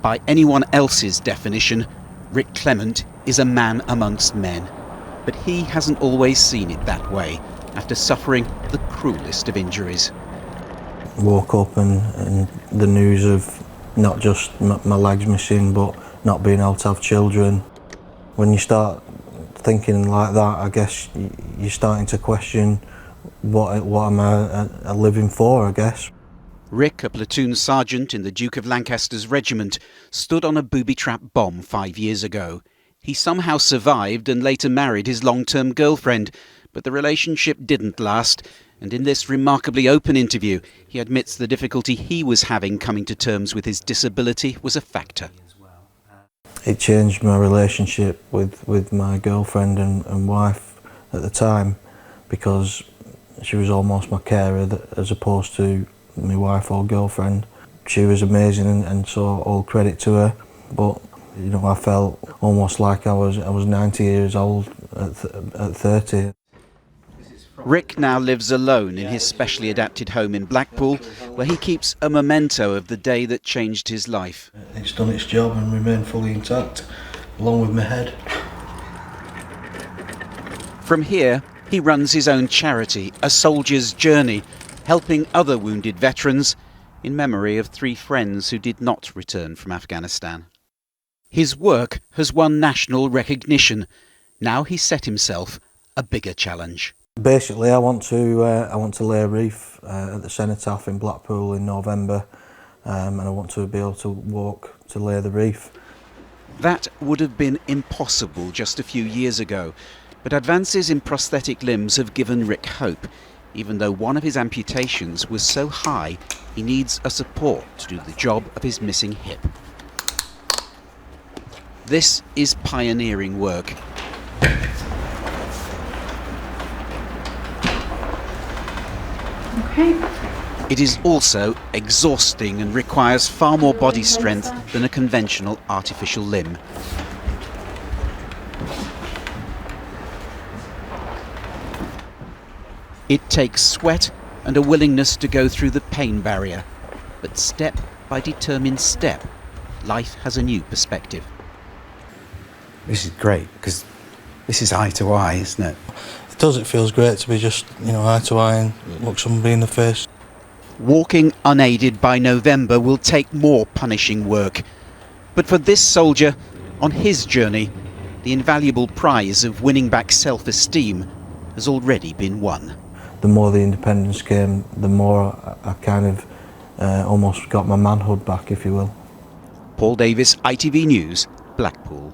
By anyone else's definition, Rick Clement is a man amongst men. But he hasn't always seen it that way, after suffering the cruelest of injuries. Woke up and the news of not just my legs missing, but not being able to have children. When you start thinking like that, I guess you're starting to question what am I living for, I guess. Rick, a platoon sergeant in the Duke of Lancaster's regiment, stood on a booby-trap bomb 5 years ago. He somehow survived and later married his long-term girlfriend, but the relationship didn't last, and in this remarkably open interview, he admits the difficulty he was having coming to terms with his disability was a factor. It changed my relationship with my girlfriend and wife at the time, because she was almost my carer as opposed to my wife or girlfriend. She was amazing and so all credit to her, but you know, I felt almost like I was 90 years old at 30. Rick now lives alone in his specially adapted home in Blackpool, where he keeps a memento of the day that changed his life. It's done its job and remained fully intact, along with my head. From here, he runs his own charity, A Soldier's Journey, helping other wounded veterans in memory of 3 friends who did not return from Afghanistan. His work has won national recognition. Now he's set himself a bigger challenge. Basically, I want to lay a reef at the Cenotaph in Blackpool in November, and I want to be able to walk to lay the reef. That would have been impossible just a few years ago, but advances in prosthetic limbs have given Rick hope, even though one of his amputations was so high he needs a support to do the job of his missing hip. This is pioneering work. Okay. It is also exhausting and requires far more body strength than a conventional artificial limb. It takes sweat and a willingness to go through the pain barrier. But step by determined step, life has a new perspective. This is great, because this is eye to eye, isn't it? It does, it feels great to be just, you know, eye to eye and look somebody in the face. Walking unaided by November will take more punishing work. But for this soldier, on his journey, the invaluable prize of winning back self-esteem has already been won. The more the independence came, the more I kind of almost got my manhood back, if you will. Paul Davis, ITV News, Blackpool.